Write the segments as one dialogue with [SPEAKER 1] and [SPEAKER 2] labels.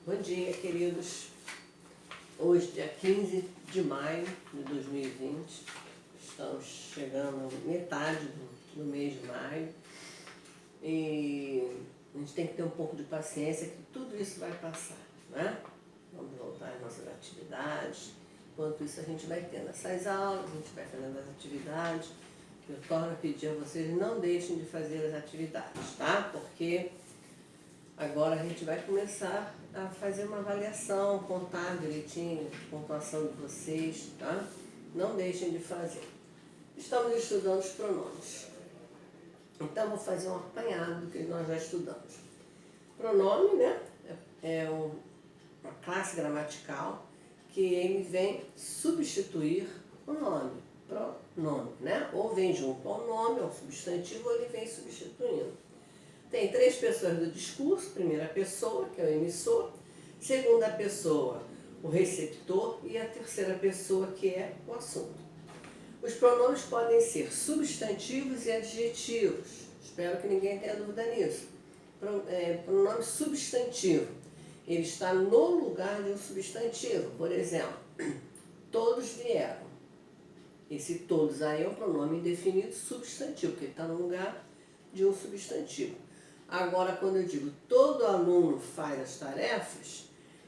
[SPEAKER 1] Bom dia, queridos. Hoje, dia 15 de maio de 2020, estamos chegando à metade do mês de maio e a gente tem que ter um pouco de paciência que tudo isso vai passar, né? Vamos voltar às nossas atividades. Enquanto isso, a gente vai tendo essas aulas, a gente vai fazendo as atividades. Eu torno a pedir a vocês, não deixem de fazer as atividades, tá? Porque agora a gente vai começar a fazer uma avaliação, contar direitinho a pontuação de vocês, tá? Não deixem de fazer. Estamos estudando os pronomes. Então, vou fazer um apanhado do que nós já estudamos. Pronome, né? É uma classe gramatical que ele vem substituir o nome, pronome, né? Ou vem junto ao nome, ao substantivo, ou ele vem substituindo. Tem três pessoas do discurso: primeira pessoa, que é o emissor, segunda pessoa, o receptor, e a terceira pessoa, que é o assunto. Os pronomes podem ser substantivos e adjetivos. Espero que ninguém tenha dúvida nisso. Pronome substantivo. Ele está no lugar de um substantivo. Por exemplo, todos vieram. Esse todos aí é um pronome indefinido substantivo, porque ele está no lugar de um substantivo. Agora, quando eu digo todo aluno faz as tarefas,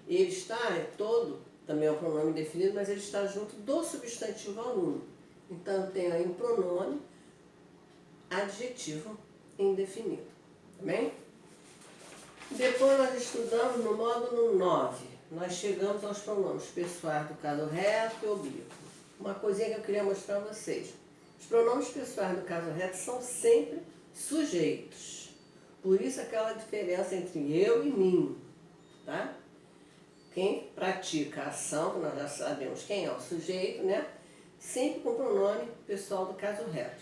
[SPEAKER 1] ele está, todo, também é um pronome indefinido, mas ele está junto do substantivo aluno. Então, eu tenho aí um pronome adjetivo indefinido. Tá bem? Depois nós estudamos no módulo 9. Nós chegamos aos pronomes pessoais do caso reto e oblíquo. Uma coisinha que eu queria mostrar a vocês. Os pronomes pessoais do caso reto são sempre sujeitos. Por isso aquela diferença entre eu e mim, tá? Quem pratica a ação, que nós já sabemos quem é o sujeito, né? Sempre com o pronome pessoal do caso reto.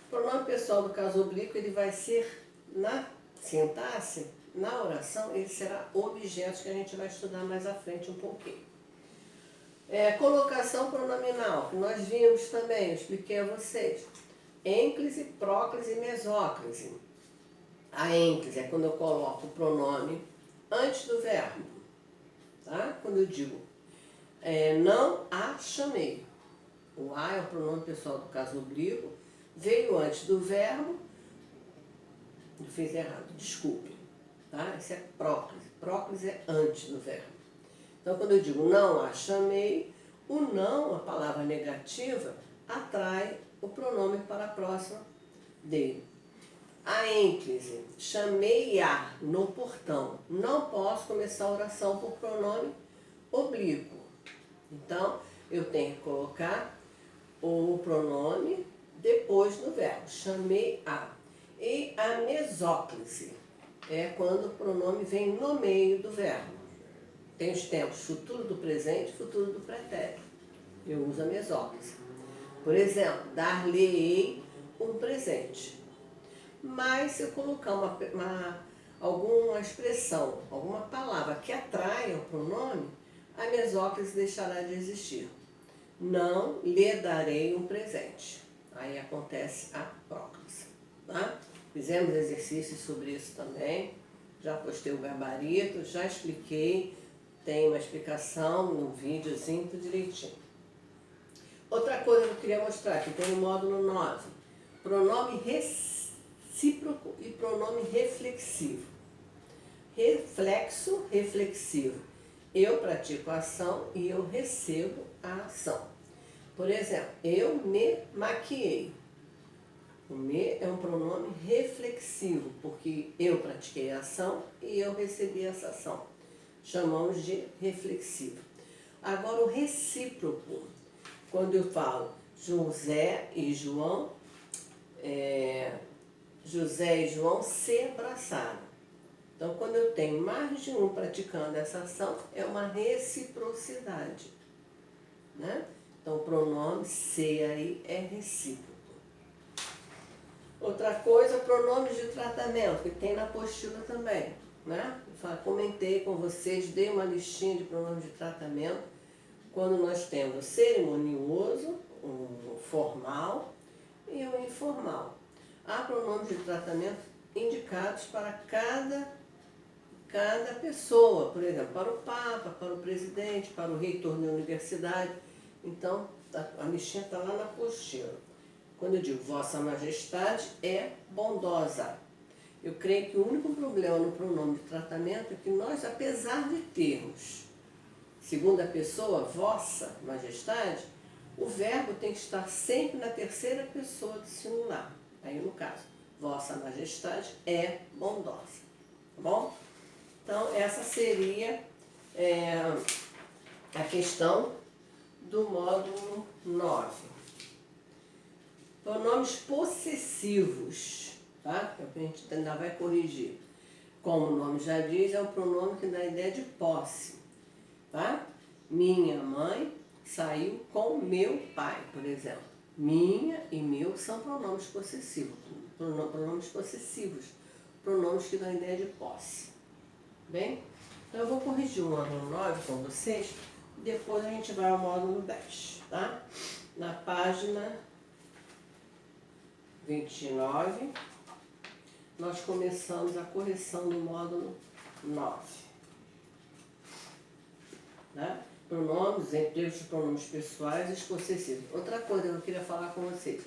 [SPEAKER 1] O pronome pessoal do caso oblíquo, ele vai ser, na sintaxe, na oração, ele será objeto, que a gente vai estudar mais à frente um pouquinho. Colocação pronominal, que nós vimos também, eu expliquei a vocês. Ênclise, próclise e mesóclise. A ênclise é quando eu coloco o pronome antes do verbo, tá? Quando eu digo não a chamei. O a é o pronome pessoal do caso oblíquo, veio antes do verbo. Eu fiz errado, desculpe, tá? Isso é próclise. Próclise é antes do verbo. Então, quando eu digo não a chamei, o não, a palavra negativa, atrai o pronome para a próxima dele. A ênclise, chamei-a no portão. Não posso começar a oração por pronome oblíquo. Então, eu tenho que colocar o pronome depois do verbo. Chamei-a. E a mesóclise é quando o pronome vem no meio do verbo. Tem os tempos futuro do presente e futuro do pretérito. Eu uso a mesóclise. Por exemplo, dar-lhe-ei um presente. Mas se eu colocar alguma expressão, alguma palavra que atraia o pronome, a mesóclise deixará de existir. Não lhe darei um presente. Aí acontece a próclise. Tá? Fizemos exercícios sobre isso também. Já postei o gabarito, já expliquei. Tem uma explicação no videozinho, tudo direitinho. Outra coisa que eu queria mostrar, que tem no módulo 9. Pronome recíproco e pronome reflexivo. Reflexo, reflexivo. Eu pratico a ação e eu recebo a ação. Por exemplo, eu me maquiei. O me é um pronome reflexivo, porque eu pratiquei a ação e eu recebi essa ação. Chamamos de reflexivo. Agora, o recíproco, quando eu falo José e João se abraçaram. Então, quando eu tenho mais de um praticando essa ação, é uma reciprocidade, né? Então, o pronome se aí é recíproco. Outra coisa, pronomes de tratamento, que tem na apostila também, né? Eu comentei com vocês, dei uma listinha de pronomes de tratamento, quando nós temos o cerimonioso, o formal e o informal. Há pronomes de tratamento indicados para cada cada pessoa, por exemplo, para o Papa, para o presidente, para o reitor da universidade. Então, a listinha está lá na apostila. Quando eu digo Vossa Majestade, é bondosa. Eu creio que o único problema no pronome de tratamento é que nós, apesar de termos segunda pessoa, Vossa Majestade, o verbo tem que estar sempre na terceira pessoa do singular. Aí, no caso, Vossa Majestade é bondosa. Tá bom? Então, essa seria a questão do módulo 9. Pronomes possessivos, tá? Que a gente ainda vai corrigir. Como o nome já diz, é um pronome que dá a ideia de posse, tá? Minha mãe saiu com meu pai, por exemplo. Minha e meu são pronomes possessivos. Pronomes possessivos. Pronomes que dão a ideia de posse. Bem? Então eu vou corrigir o módulo 9 com vocês. Depois a gente vai ao módulo 10, tá? Na página 29, nós começamos a correção do módulo 9. Tá? Pronomes, empregos de pronomes pessoais e os possessivos. Outra coisa que eu queria falar com vocês.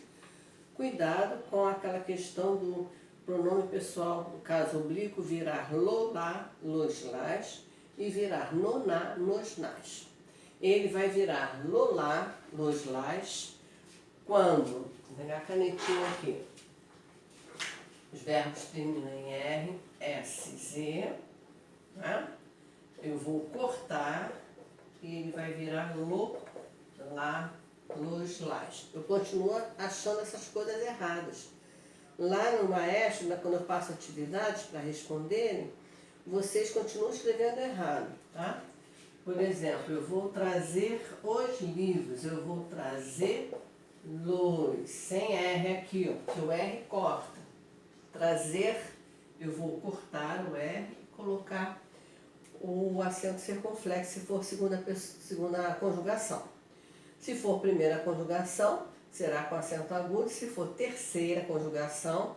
[SPEAKER 1] Cuidado com aquela questão do pronome pessoal, no caso oblíquo, virar lo, lá, los, las e virar no, na, nos, nas. Ele vai virar lo, lá, los, las, quando, vou pegar a canetinha aqui, os verbos terminam em R, S, Z, tá? Eu vou cortar e ele vai virar lo, lá, los, las. Eu continuo achando essas coisas erradas. Lá no Maestro, quando eu passo atividades para responderem, vocês continuam escrevendo errado, tá? Por exemplo, eu vou trazer os livros, eu vou trazer los, sem R aqui, ó, porque o R corta. Trazer, eu vou cortar o R e colocar o acento circunflexo, se for segunda conjugação. Se for primeira conjugação, será com acento agudo. Se for terceira conjugação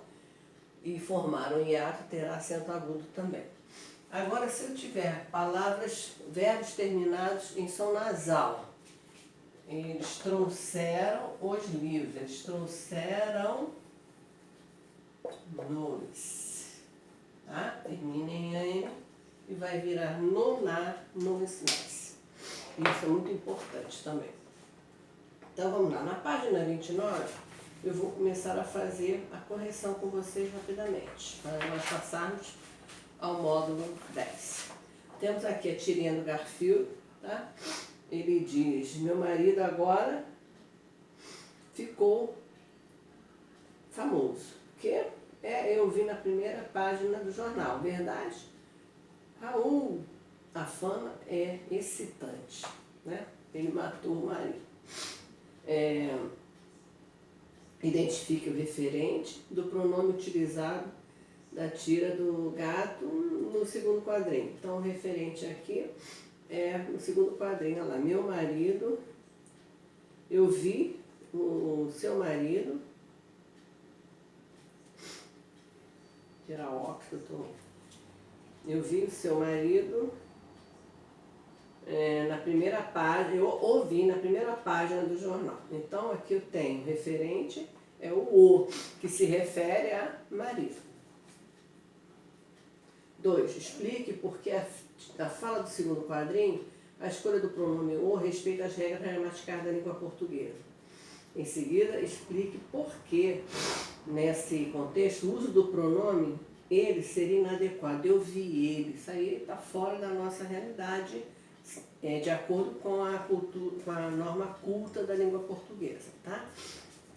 [SPEAKER 1] e formar um hiato, terá acento agudo também. Agora, se eu tiver palavras, verbos terminados em som nasal, eles trouxeram os livros, eles trouxeram nos, tá? Termina em N e vai virar no, na, nos, nas. Isso é muito importante também. Então vamos lá, na página 29 eu vou começar a fazer a correção com vocês rapidamente, para nós passarmos ao módulo 10. Temos aqui a tirinha do Garfield, tá? Ele diz, meu marido agora ficou famoso. Que eu vi na primeira página do jornal, verdade? Raul, a fama é excitante, né? Ele matou o marido. Identifique o referente do pronome utilizado da tira do gato no segundo quadrinho. Então, o referente aqui é no segundo quadrinho. Olha lá, meu marido, eu vi o seu marido, tirar o óculos que eu tô. Eu vi o seu marido na primeira página, eu ouvi na primeira página do jornal. Então, aqui eu tenho referente, é o, que se refere a marido. 2. Explique por que a fala do segundo quadrinho, a escolha do pronome o respeita às regras gramaticais da língua portuguesa. Em seguida, explique por que, nesse contexto, o uso do pronome ele seria inadequado. Eu vi ele. Isso aí está fora da nossa realidade, de acordo com a cultura, com a norma culta da língua portuguesa, tá?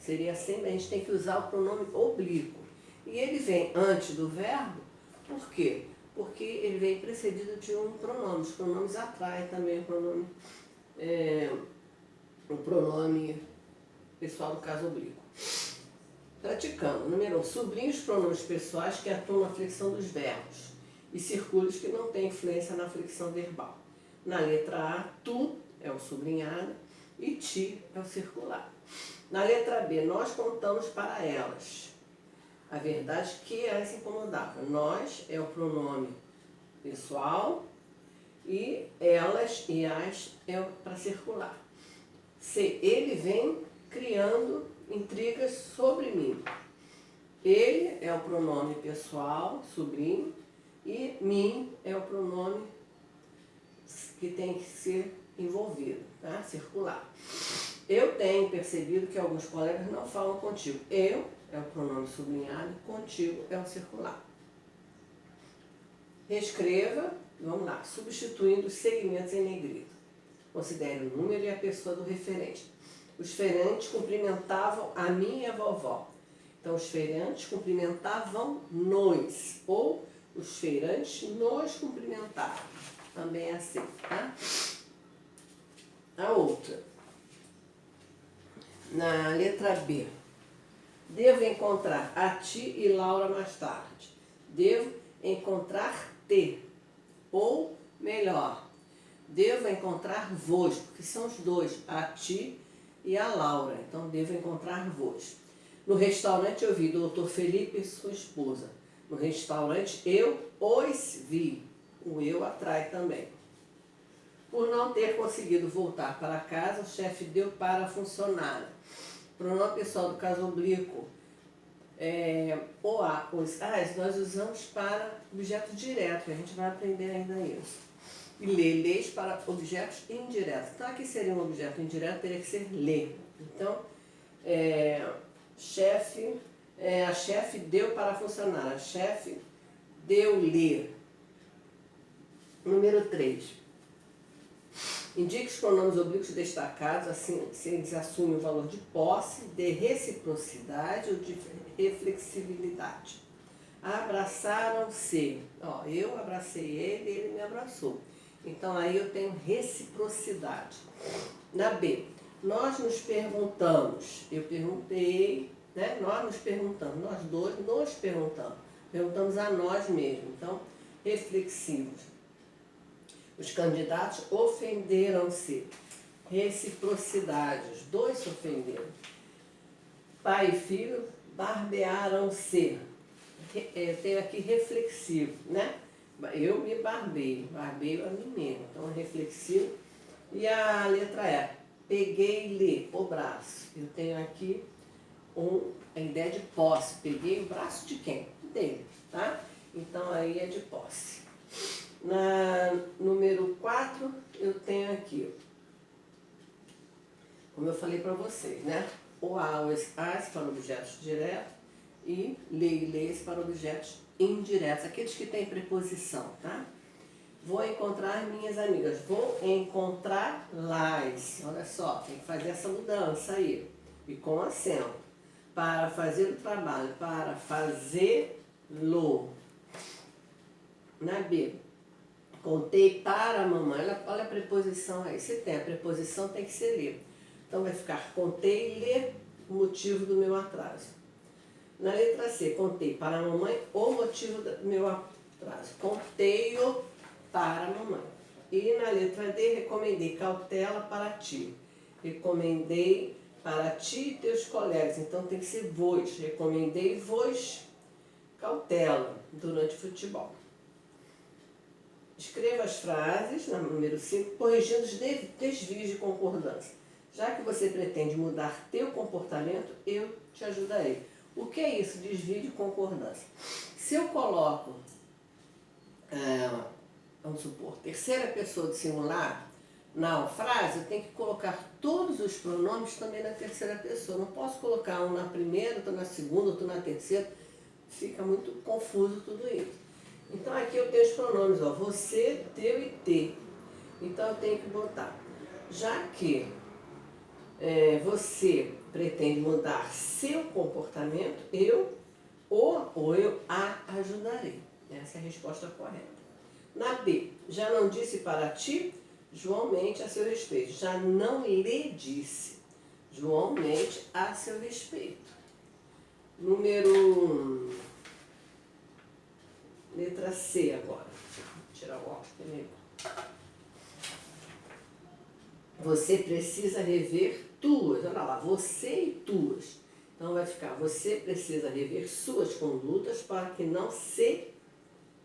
[SPEAKER 1] Seria sempre, a gente tem que usar o pronome oblíquo. E ele vem antes do verbo, por quê? Porque ele vem precedido de um pronome. Os pronomes atraem também o pronome pessoal do caso oblíquo. Praticando. Número 1. Sublinhe os pronomes pessoais que atuam na flexão dos verbos e circule os que não têm influência na flexão verbal. Na letra A, tu é o sublinhado e ti é o circular. Na letra B, nós contamos para elas. A verdade que as incomodava. Nós é o pronome pessoal, e elas e as é para circular. C, ele vem criando intrigas sobre mim. Ele é o pronome pessoal, sobrinho, e mim é o pronome que tem que ser envolvido, tá? Circular. Eu tenho percebido que alguns colegas não falam contigo. Eu é o pronome sublinhado, contigo é o circular. Reescreva, vamos lá, substituindo os segmentos em negrito. Considere o número e a pessoa do referente. Os feirantes cumprimentavam a mim e a vovó. Então, os feirantes cumprimentavam nos, ou os feirantes nos cumprimentavam. Também é assim, tá? A outra. Na letra B. Devo encontrar a ti e Laura mais tarde. Devo encontrar-te. Ou, melhor, devo encontrar-vos, porque são os dois, a ti e a Laura. Então, devo encontrar-vos. No restaurante eu vi o Dr. Felipe e sua esposa. No restaurante eu os vi. O eu atrai também. Por não ter conseguido voltar para casa, o chefe deu para a funcionária. Pronome pessoal do caso oblíquo. O a, os as nós usamos para objeto direto, a gente vai aprender ainda isso. E leis para objetos indiretos. Então aqui seria um objeto indireto, teria que ser lê. Então, chefe, a chefe deu para a funcionária, a chefe deu-lhe. Número 3. Indique os pronomes oblíquos destacados, assim se eles assumem o valor de posse, de reciprocidade ou de reflexibilidade. Abraçaram-se. Eu abracei ele, ele me abraçou. Então aí eu tenho reciprocidade. Na B, nós nos perguntamos, eu perguntei, né? Nós nos perguntamos, nós dois nos perguntamos a nós mesmos. Então, reflexivos. Os candidatos ofenderam-se. Reciprocidade. Os dois se ofenderam. Pai e filho barbearam-se. Tenho aqui reflexivo, né? Eu me barbeio a mim mesmo. Então, reflexivo. E a letra E. Peguei-lhe o braço. Eu tenho aqui a ideia de posse. Peguei o braço de quem? Dele, tá? Então, aí é de posse. Na número 4, eu tenho aqui, como eu falei para vocês, né? O a, os as para objetos diretos e leis para objetos indiretos, aqueles que têm preposição, tá? Vou encontrar minhas amigas, vou encontrá-las. Olha só, tem que fazer essa mudança aí. E com acento. Para fazer o trabalho, para fazê-lo. Na B. Contei para a mamãe. Olha a preposição aí. Se tem a preposição, tem que ser ler. Então vai ficar contei-lhe o motivo do meu atraso. Na letra C, contei para a mamãe o motivo do meu atraso. Contei-o para a mamãe. E na letra D, recomendei cautela para ti. Recomendei para ti e teus colegas. Então tem que ser vos. Recomendei vos cautela durante o futebol. Escreva as frases, na número 5, corrigindo os desvios de concordância. Já que você pretende mudar teu comportamento, eu te ajudarei. O que é isso, desvio de concordância? Se eu coloco, vamos supor, terceira pessoa do singular na frase, eu tenho que colocar todos os pronomes também na terceira pessoa. Não posso colocar um na primeira, outro na segunda, outro na terceira. Fica muito confuso tudo isso. Então aqui eu tenho os pronomes, você, teu e te. Então eu tenho que botar. Já que você pretende mudar seu comportamento, eu ou eu a ajudarei. Essa é a resposta correta. Na B, já não disse para ti, João mente a seu respeito. Já não lhe disse, João mente a seu respeito. Número 1. Letra C agora. Vou tirar o óculos primeiro. Você precisa rever tuas. Olha lá, você e tuas. Então vai ficar, você precisa rever suas condutas para que não se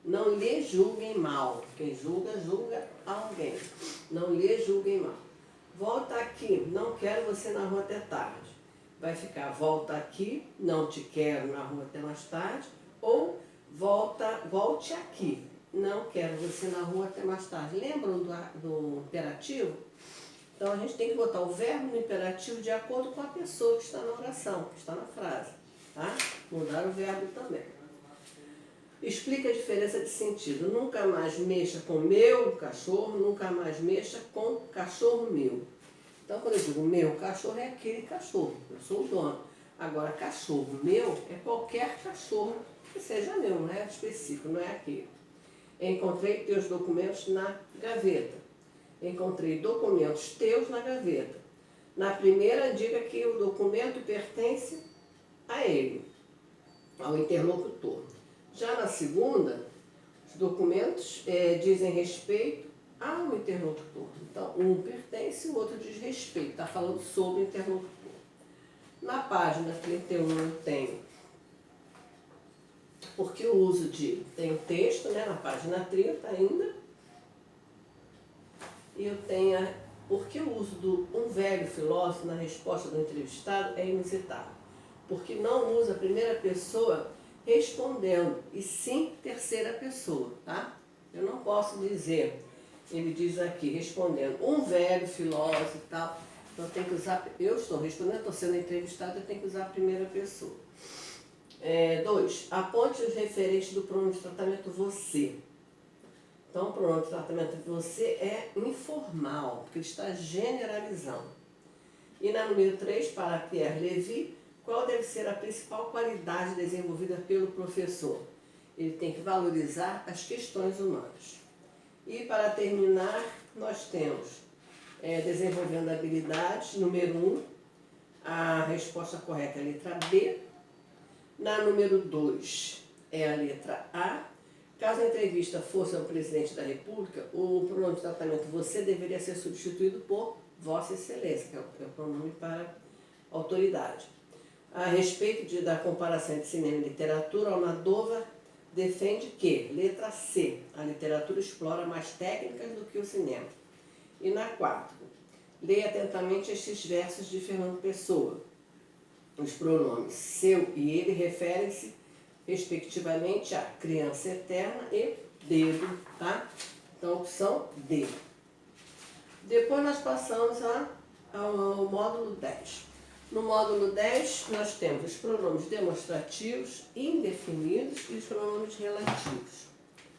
[SPEAKER 1] Não lhe julguem mal. Quem julga, julga alguém. Não lhe julguem mal. Volta aqui, não quero você na rua até tarde. Vai ficar, volta aqui, não te quero na rua até mais tarde. Ou volte aqui, não quero você na rua até mais tarde. Lembram do imperativo? Então a gente tem que botar o verbo no imperativo de acordo com a pessoa que está na oração, que está na frase. Tá? Mudar o verbo também. Explica a diferença de sentido. Nunca mais mexa com meu cachorro, nunca mais mexa com cachorro meu. Então, quando eu digo meu cachorro, é aquele cachorro, eu sou o dono. Agora, cachorro meu é qualquer cachorro que seja meu, não é específico, não é aquele. Encontrei teus documentos na gaveta. Encontrei documentos teus na gaveta. Na primeira, diga que o documento pertence a ele, ao interlocutor. Já na segunda, os documentos dizem respeito ao interlocutor. Então, um pertence, o outro diz respeito. Está falando sobre o interlocutor. Na página 31 eu tenho, porque o uso de, tem o texto, né, na página 30 ainda, e eu tenho, porque o uso do um velho filósofo na resposta do entrevistado é inusitado, porque não usa a primeira pessoa respondendo, e sim terceira pessoa, tá? Eu não posso dizer, ele diz aqui, respondendo, um velho filósofo e tal, então tem que usar, eu estou respondendo, estou sendo entrevistado, eu tenho que usar a primeira pessoa. 2. Aponte os referentes do pronome de tratamento você. Então, o pronome de tratamento você é informal, porque ele está generalizando. E na número 3, para Pierre Levy, qual deve ser a principal qualidade desenvolvida pelo professor? Ele tem que valorizar as questões humanas. E para terminar, nós temos desenvolvendo habilidades, número 1, a resposta correta é a letra B. Na número 2 é a letra A. Caso a entrevista fosse ao presidente da República, o pronome de tratamento você deveria ser substituído por Vossa Excelência, que é o pronome para autoridade. A respeito da comparação entre cinema e literatura, Almodóvar defende que, letra C, a literatura explora mais técnicas do que o cinema. E na 4, leia atentamente estes versos de Fernando Pessoa. Os pronomes seu e ele referem-se, respectivamente, a criança eterna e dedo, tá? Então, opção D. Depois nós passamos ao módulo 10. No módulo 10, nós temos os pronomes demonstrativos, indefinidos e os pronomes relativos.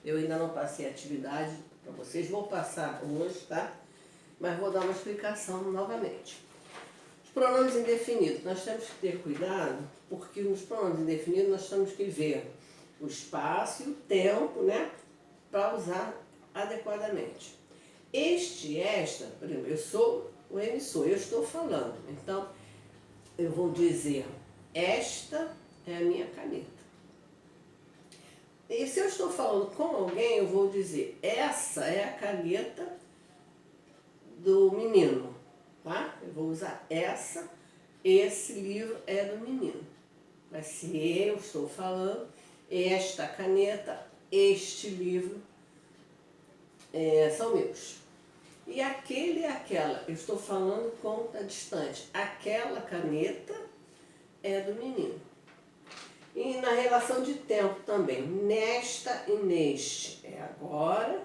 [SPEAKER 1] Eu ainda não passei a atividade para vocês, vou passar hoje, tá? Mas vou dar uma explicação novamente. Os pronomes indefinidos, nós temos que ter cuidado, porque nos pronomes indefinidos nós temos que ver o espaço e o tempo, né? Para usar adequadamente. Esta, por exemplo, eu sou o emissor, eu estou falando, então eu vou dizer, esta é a minha caneta. E se eu estou falando com alguém, eu vou dizer, essa é a caneta do menino, tá? Eu vou usar essa, esse livro é do menino. Mas se eu estou falando, esta caneta, este livro são meus. E aquele e aquela, eu estou falando com a distante. Aquela caneta é do menino. E na relação de tempo também. Nesta e neste é agora.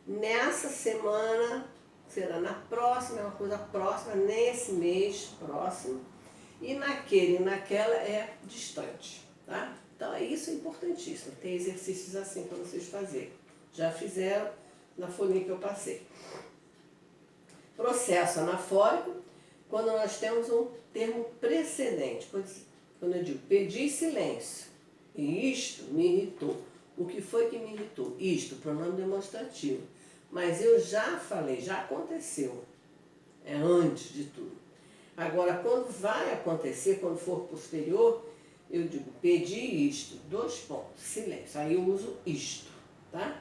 [SPEAKER 1] Nessa semana, será na próxima, é uma coisa próxima. Nesse mês, próximo. E naquele e naquela é distante. Tá? Então isso é importantíssimo. Tem exercícios assim para vocês fazerem. Já fizeram na folhinha que eu passei. Processo anafórico, quando nós temos um termo precedente. Quando eu digo, pedi silêncio, e isto me irritou. O que foi que me irritou? Isto, pronome demonstrativo. Mas eu já falei, já aconteceu. É antes de tudo. Agora, quando vai acontecer, quando for posterior, eu digo, pedi isto, 2 pontos, silêncio. Aí eu uso isto, tá?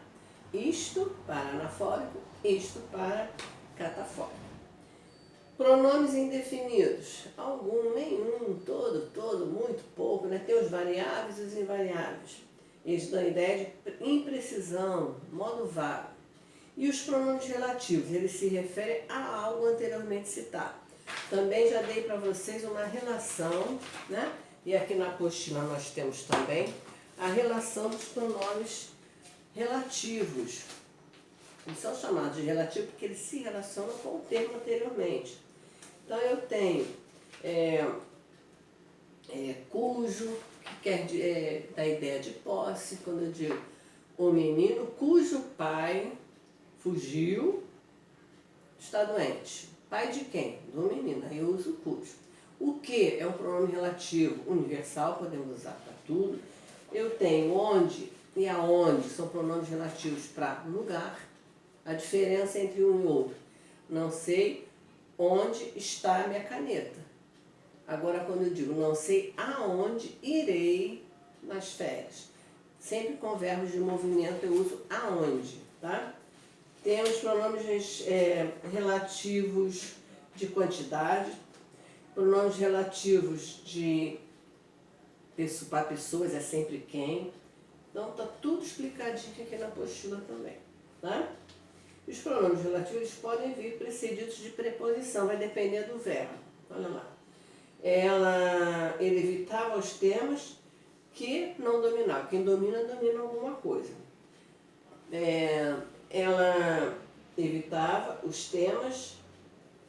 [SPEAKER 1] Isto para anafórico, isto para catafórico. Pronomes indefinidos. Algum, nenhum, todo, muito pouco, né? Tem os variáveis e os invariáveis. Eles dão a ideia de imprecisão, modo vago. E os pronomes relativos, eles se referem a algo anteriormente citado. Também já dei para vocês uma relação, né? E aqui na apostila nós temos também a relação dos pronomes relativos. Eles são chamados de relativos porque eles se relacionam com o termo anteriormente. Então eu tenho cujo, que quer dar ideia de posse, quando eu digo o menino cujo pai fugiu, está doente. Pai de quem? Do menino. Aí eu uso cujo. O que é um pronome relativo universal, podemos usar para tudo. Eu tenho onde e aonde são pronomes relativos para lugar. A diferença entre um e outro. Não sei onde está a minha caneta. Agora, quando eu digo não sei aonde irei nas férias. Sempre com verbos de movimento eu uso aonde, tá? Temos pronomes relativos de quantidade, pronomes relativos para pessoas, é sempre quem. Então, está tudo explicadinho aqui na apostila também, tá? Os pronomes relativos podem vir precedidos de preposição, vai depender do verbo. Olha lá. Ele evitava os temas que não dominava. Quem domina, domina alguma coisa. Ela evitava os temas,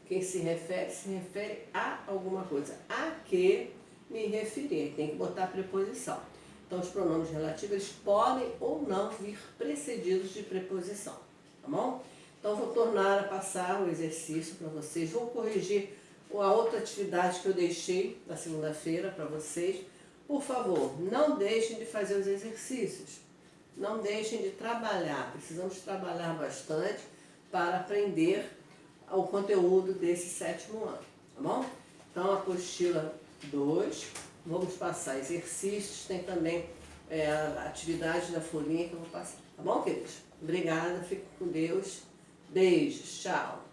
[SPEAKER 1] quem se refere a alguma coisa. A que me referir, tem que botar a preposição. Então, os pronomes relativos eles podem ou não vir precedidos de preposição, tá bom? Então, vou tornar a passar o exercício para vocês, vou corrigir a outra atividade que eu deixei na segunda-feira para vocês. Por favor, não deixem de fazer os exercícios. Não deixem de trabalhar, precisamos trabalhar bastante para aprender o conteúdo desse 7º ano, tá bom? Então, a apostila 2, vamos passar exercícios, tem também a atividade da folhinha que eu vou passar, tá bom, queridos? Obrigada, fiquem com Deus, beijos, tchau!